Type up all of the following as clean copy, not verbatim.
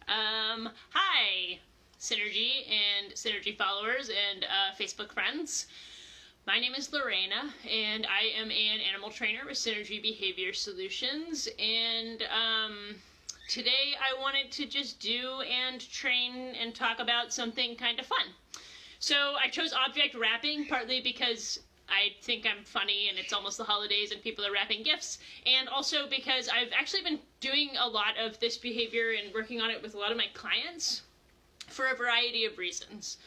Hi, Synergy and Synergy followers and Facebook friends. My name is Lorena, and I am an animal trainer with Synergy Behavior Solutions, and today I wanted to just do and train and talk about something kind of fun. So I chose object wrapping partly because I think I'm funny and it's almost the holidays and people are wrapping gifts, and also because I've actually been doing a lot of this behavior and working on it with a lot of my clients for a variety of reasons.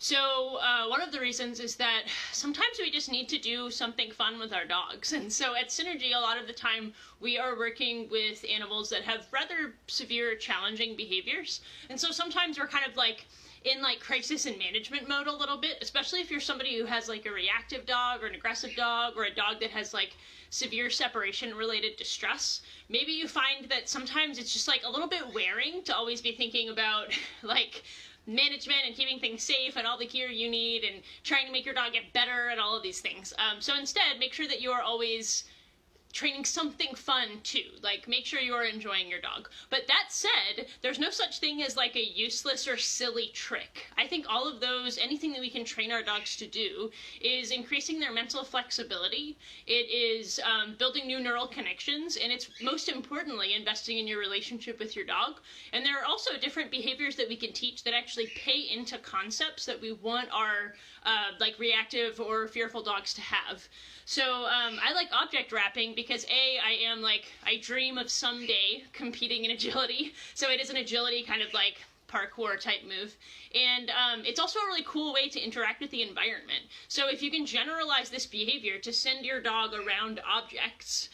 So one of the reasons is that sometimes we just need to do something fun with our dogs. And so at Synergy, a lot of the time we are working with animals that have rather severe, challenging behaviors. And so sometimes we're kind of like in like crisis and management mode a little bit, especially if you're somebody who has like a reactive dog or an aggressive dog or a dog that has like severe separation related distress. Maybe you find that sometimes it's just like a little bit wearing to always be thinking about like management and keeping things safe and all the gear you need and trying to make your dog get better and all of these things. So instead, make sure that you are always training something fun too. Like, make sure you are enjoying your dog. But that said, there's no such thing as like a useless or silly trick. I think all of those, anything that we can train our dogs to do is increasing their mental flexibility. It is building new neural connections, and it's most importantly investing in your relationship with your dog. And there are also different behaviors that we can teach that actually pay into concepts that we want our like reactive or fearful dogs to have. So I like object wrapping because I dream of someday competing in agility. So it is an agility kind of like parkour type move. And it's also a really cool way to interact with the environment. So if you can generalize this behavior to send your dog around objects,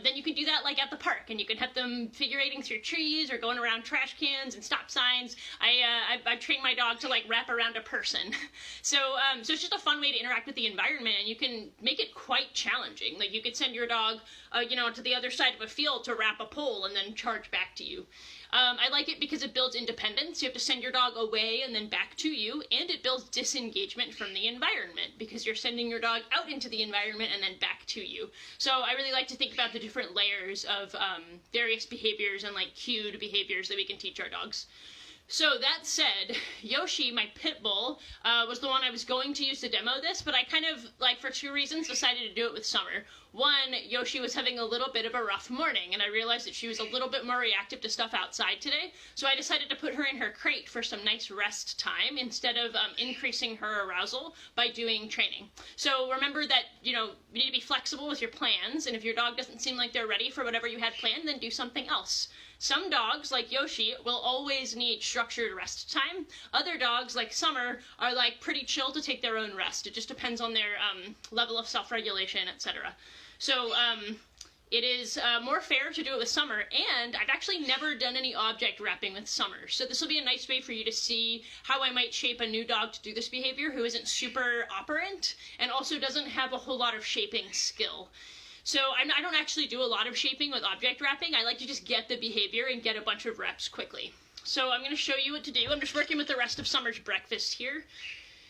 then you can do that like at the park, and you can have them figure eighting through trees or going around trash cans and stop signs. I've trained my dog to like wrap around a person. So it's just a fun way to interact with the environment, and you can make it quite challenging. Like you could send your dog, to the other side of a field to wrap a pole and then charge back to you. I like it because it builds independence. You have to send your dog away and then back to you, and it builds disengagement from the environment because you're sending your dog out into the environment and then back to you. So I really like to think about the different layers of various behaviors and like cued behaviors that we can teach our dogs. So that said, Yoshi, my pit bull, was the one I was going to use to demo this, but I kind of, like, for two reasons, decided to do it with Summer. One, Yoshi was having a little bit of a rough morning, and I realized that she was a little bit more reactive to stuff outside today, so I decided to put her in her crate for some nice rest time instead of increasing her arousal by doing training. So remember that, you need to be flexible with your plans, and if your dog doesn't seem like they're ready for whatever you had planned, then do something else. Some dogs, like Yoshi, will always need structured rest time. Other dogs, like Summer, are like pretty chill to take their own rest. It just depends on their level of self-regulation, etc. So it is more fair to do it with Summer, and I've actually never done any object wrapping with Summer. So this will be a nice way for you to see how I might shape a new dog to do this behavior who isn't super operant and also doesn't have a whole lot of shaping skill. So I don't actually do a lot of shaping with object wrapping. I like to just get the behavior and get a bunch of reps quickly. So I'm going to show you what to do. I'm just working with the rest of Summer's breakfast here.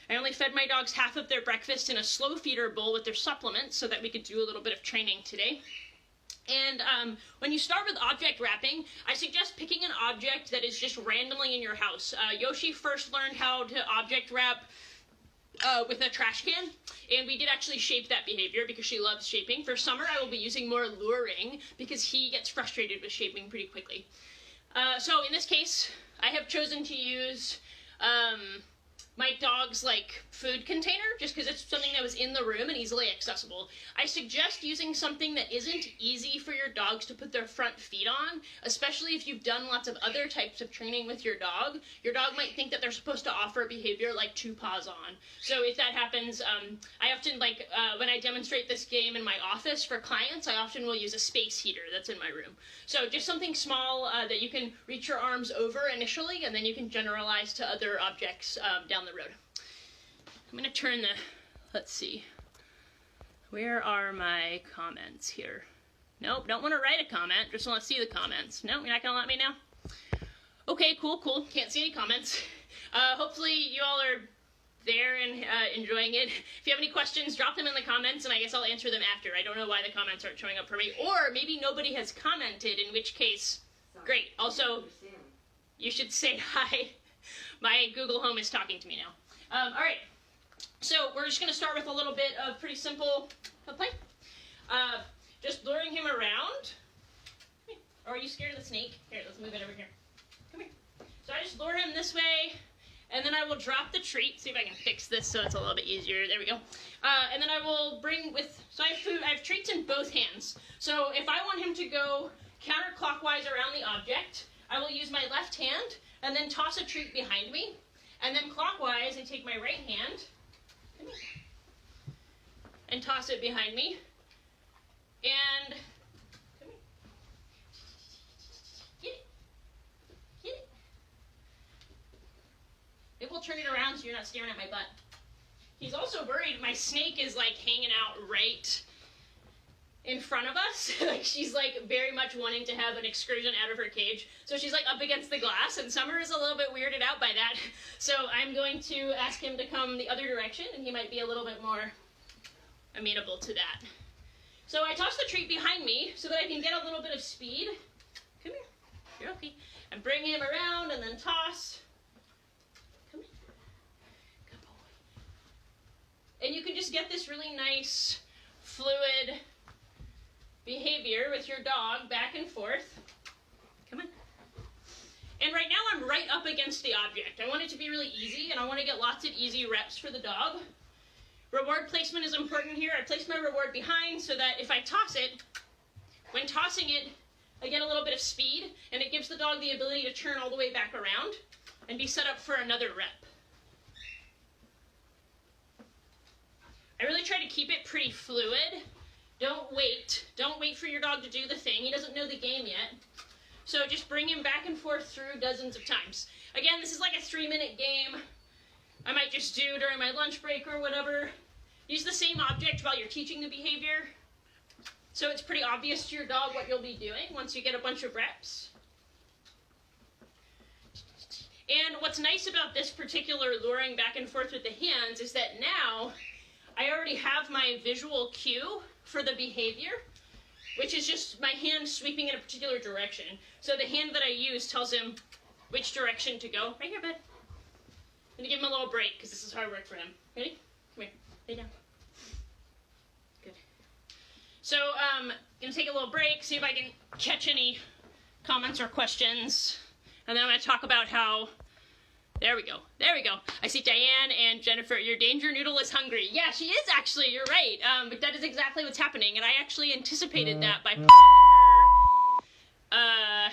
I only fed my dogs half of their breakfast in a slow feeder bowl with their supplements so that we could do a little bit of training today. And when you start with object wrapping, I suggest picking an object that is just randomly in your house. Yoshi first learned how to object wrap with a trash can, and we did actually shape that behavior because she loves shaping. For Summer, I will be using more luring because he gets frustrated with shaping pretty quickly. So in this case, I have chosen to use my dog's like food container just because it's something that was in the room and easily accessible. I suggest using something that isn't easy for your dogs to put their front feet on, especially if you've done lots of other types of training with your dog. Your dog might think that they're supposed to offer a behavior like 2 paws on. So if that happens, I often when I demonstrate this game in my office for clients, I often will use a space heater that's in my room. So just something small that you can reach your arms over initially, and then you can generalize to other objects down the road. I'm going to turn let's see. Where are my comments here? Nope, don't want to write a comment, just want to see the comments. Nope, you're not going to let me now? Okay, cool. Can't see any comments. Hopefully you all are there and enjoying it. If you have any questions, drop them in the comments, and I guess I'll answer them after. I don't know why the comments aren't showing up for me. Or maybe nobody has commented, in which case, great. Also, You should say hi. My Google Home is talking to me now. All right. So we're just going to start with a little bit of pretty simple play. Just luring him around. Or are you scared of the snake? Here, let's move it over here. Come here. So I just lure him this way, and then I will drop the treat. See if I can fix this so it's a little bit easier. There we go. And then I will bring with, so I have food, I have treats in both hands. So if I want him to go counterclockwise around the object, I will use my left hand and then toss a treat behind me. And then clockwise, I take my right hand and toss it behind me. And come here. Get it. It will turn it around so you're not staring at my butt. He's also worried my snake is like hanging out right in front of us. Like she's like very much wanting to have an excursion out of her cage. So she's like up against the glass, and Summer is a little bit weirded out by that. So I'm going to ask him to come the other direction, and he might be a little bit more amenable to that. So I toss the treat behind me so that I can get a little bit of speed. Come here. You're okay. And bring him around and then toss. Come here. Good boy. And you can just get this really nice, fluid behavior with your dog back and forth. Come on. And right now I'm right up against the object. I want it to be really easy, and I want to get lots of easy reps for the dog. Reward placement is important here. I place my reward behind so that if I toss it, when tossing it, I get a little bit of speed, and it gives the dog the ability to turn all the way back around and be set up for another rep. I really try to keep it pretty fluid. Don't wait for your dog to do the thing. He doesn't know the game yet. So just bring him back and forth through dozens of times. Again, this is like a 3-minute game. I might just do during my lunch break or whatever. Use the same object while you're teaching the behavior. So it's pretty obvious to your dog what you'll be doing once you get a bunch of reps. And what's nice about this particular luring back and forth with the hands is that now I already have my visual cue for the behavior, which is just my hand sweeping in a particular direction. So the hand that I use tells him which direction to go. Right here, bud. I'm going to give him a little break because this is hard work for him. Ready? Come here. Lay down. Good. So I'm going to take a little break, see if I can catch any comments or questions. And then I'm going to talk about how... There we go. There we go. I see Diane and Jennifer. Your danger noodle is hungry. Yeah, she is actually. You're right. But that is exactly what's happening. And I actually anticipated that by putting her...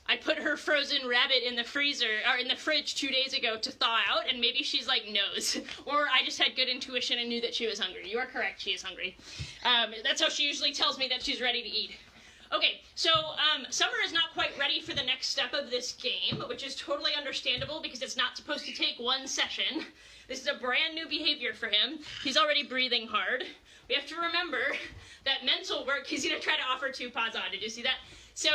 I put her frozen rabbit in the freezer, or in the fridge 2 days ago to thaw out, and maybe she's like, knows. Or I just had good intuition and knew that she was hungry. You are correct, she is hungry. That's how she usually tells me that she's ready to eat. Okay, so Summer is not quite ready for the next step of this game, which is totally understandable because it's not supposed to take one session. This is a brand new behavior for him. He's already breathing hard. We have to remember that mental work, he's going to try to offer 2 paws on. Did you see that? So,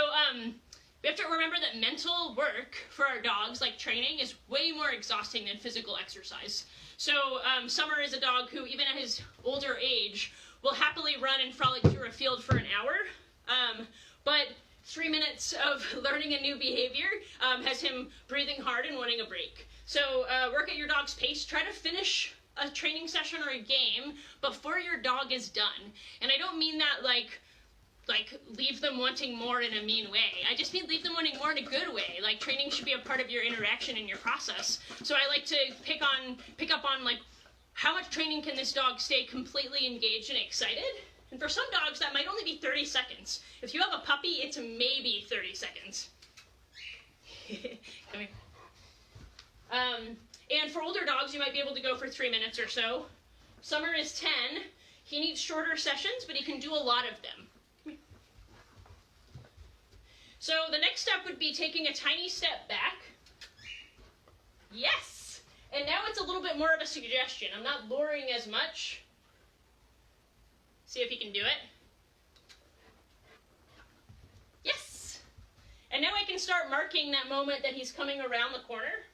we have to remember that mental work for our dogs, like training, is way more exhausting than physical exercise. So Summer is a dog who, even at his older age, will happily run and frolic through a field for an hour. But 3 minutes of learning a new behavior has him breathing hard and wanting a break. So work at your dog's pace. Try to finish a training session or a game before your dog is done. And I don't mean that like leave them wanting more in a mean way. I just mean leave them wanting more in a good way. Like training should be a part of your interaction and your process. So I like to pick up on like how much training can this dog stay completely engaged and excited? And for some dogs that might only be 30 seconds. If you have a puppy, it's maybe 30 seconds. Come here. And for older dogs, you might be able to go for 3 minutes or so. Summer is 10. He needs shorter sessions, but he can do a lot of them. So the next step would be taking a tiny step back. Yes! And now it's a little bit more of a suggestion. I'm not luring as much. See if he can do it. Yes! And now I can start marking that moment that he's coming around the corner.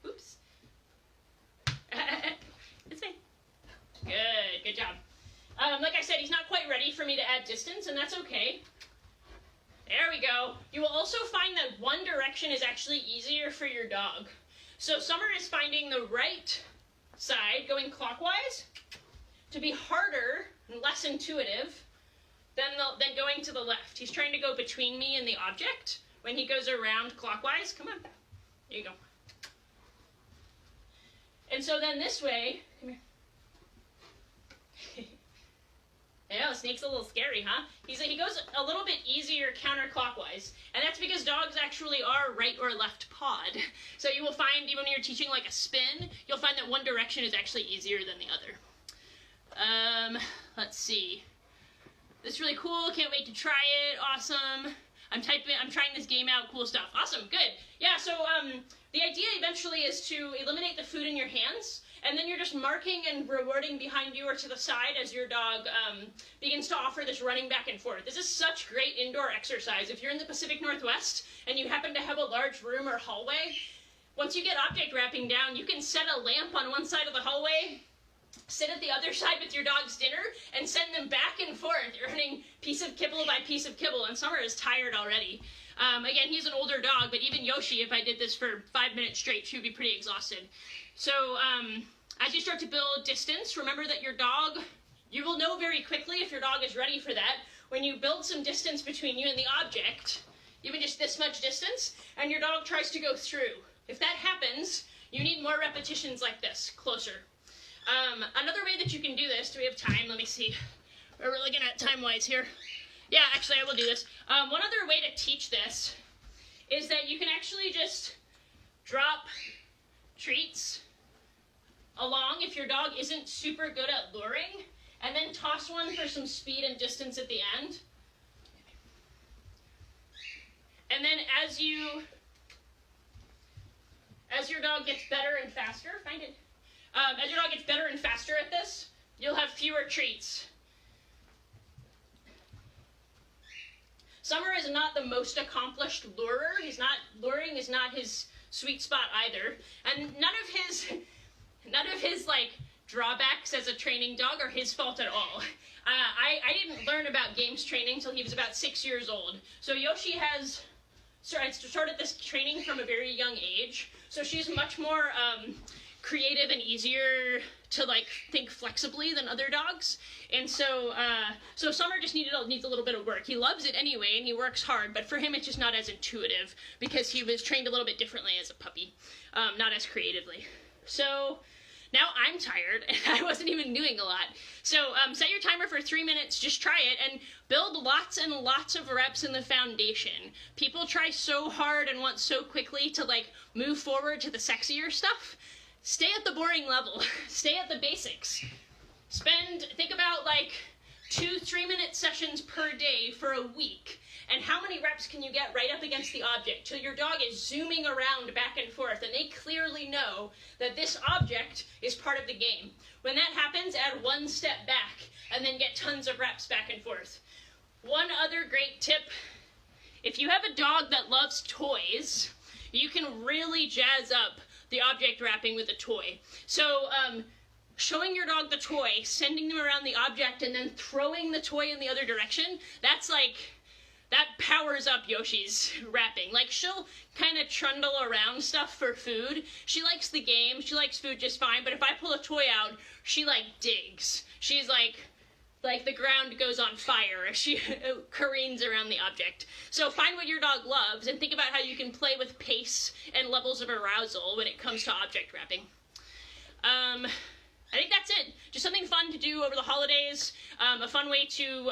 Oops. This way. Good job. Like I said, he's not quite ready for me to add distance, and that's okay. There we go. You will also find that one direction direction is actually easier for your dog. So Summer is finding the right side, going clockwise, to be harder and less intuitive than going to the left. He's trying to go between me and the object when he goes around clockwise. Come on. There you go. And so then this way, come here. Yeah, the snake's a little scary, huh? He goes a little bit easier counterclockwise, and that's because dogs actually are right or left pawed. So you will find, even when you're teaching like a spin, you'll find that one direction is actually easier than the other. Let's see. This is really cool. Can't wait to try it. Awesome. I'm trying this game out. Cool stuff. Awesome. Good. Yeah, so the idea eventually is to eliminate the food in your hands, and then you're just marking and rewarding behind you or to the side as your dog begins to offer this running back and forth. This is such great indoor exercise. If you're in the Pacific Northwest and you happen to have a large room or hallway, once you get object wrapping down, you can set a lamp on one side of the hallway, sit at the other side with your dog's dinner, and send them back and forth, earning piece of kibble by piece of kibble, and Summer is tired already. Again, he's an older dog, but even Yoshi, if I did this for 5 minutes straight, she would be pretty exhausted. So, as you start to build distance, remember that your dog, you will know very quickly if your dog is ready for that, when you build some distance between you and the object, even just this much distance, and your dog tries to go through. If that happens, you need more repetitions like this, closer. Another way that you can do this, do we have time? Let me see. We're looking at time-wise here. Yeah, actually, I will do this. One other way to teach this is that you can actually just drop treats along if your dog isn't super good at luring, and then toss one for some speed and distance at the end. And then as your dog gets better and faster, as your dog gets better and faster at this, you'll have fewer treats. Summer is not the most accomplished lurer. Luring is not his sweet spot either. And none of his like drawbacks as a training dog are his fault at all. I didn't learn about games training until he was about 6 years old. So Yoshi has started this training from a very young age. So she's much more creative and easier to like think flexibly than other dogs, and so Summer just needs a little bit of work. He loves it anyway, and he works hard, but for him it's just not as intuitive because he was trained a little bit differently as a puppy, not as creatively. So now I'm tired and I wasn't even doing a lot. So set your timer for 3 minutes, just try it, and build lots and lots of reps in the foundation. People try so hard and want so quickly to like move forward to the sexier stuff. Stay at the boring level. Stay at the basics. Think about like 2-3 minute sessions per day for a week. And how many reps can you get right up against the object till your dog is zooming around back and forth and they clearly know that this object is part of the game. When that happens, add one step back and then get tons of reps back and forth. One other great tip, if you have a dog that loves toys, you can really jazz up the object wrapping with a toy. So showing your dog the toy, sending them around the object, and then throwing the toy in the other direction, that powers up Yoshi's wrapping. Like, she'll kind of trundle around stuff for food. She likes the game, she likes food just fine, but if I pull a toy out, she like digs. She's like the ground goes on fire as she careens around the object. So find what your dog loves and think about how you can play with pace and levels of arousal when it comes to object wrapping. I think that's it. Just something fun to do over the holidays, a fun way to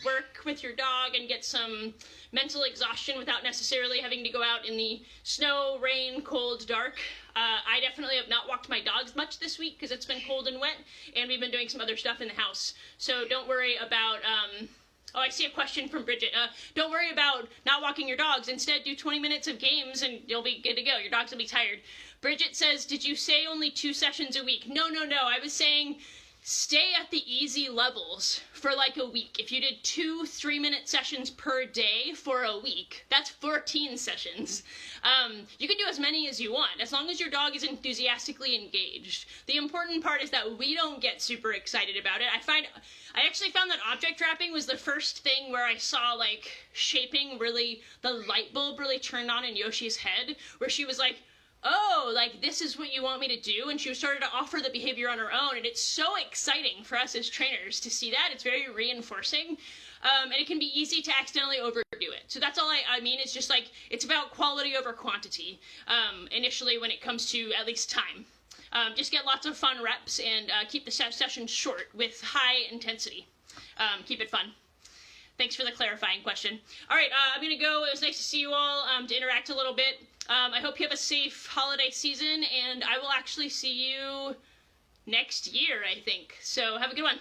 work with your dog and get some mental exhaustion without necessarily having to go out in the snow, rain, cold, dark. I definitely have not walked my dogs much this week because it's been cold and wet, and we've been doing some other stuff in the house. So don't worry about, oh, I see a question from Bridget. Don't worry about not walking your dogs. Instead, do 20 minutes of games and you'll be good to go. Your dogs will be tired. Bridget says, did you say only 2 sessions a week? No. I was saying stay at the easy levels for like a week. If you did 2 3-minute sessions per day for a week, that's 14 sessions. You can do as many as you want, as long as your dog is enthusiastically engaged. The important part is that we don't get super excited about it. I actually found that object wrapping was the first thing where I saw like shaping really, the light bulb really turned on in Yoshi's head, where she was like, oh, like, this is what you want me to do? And she started to offer the behavior on her own, and it's so exciting for us as trainers to see that. It's very reinforcing, and it can be easy to accidentally overdo it. So that's all I mean. It's just, like, it's about quality over quantity, initially when it comes to at least time. Just get lots of fun reps, and keep the session short with high intensity. Keep it fun. Thanks for the clarifying question. All right, I'm going to go. It was nice to see you all, to interact a little bit. I hope you have a safe holiday season, and I will actually see you next year, I think. So have a good one.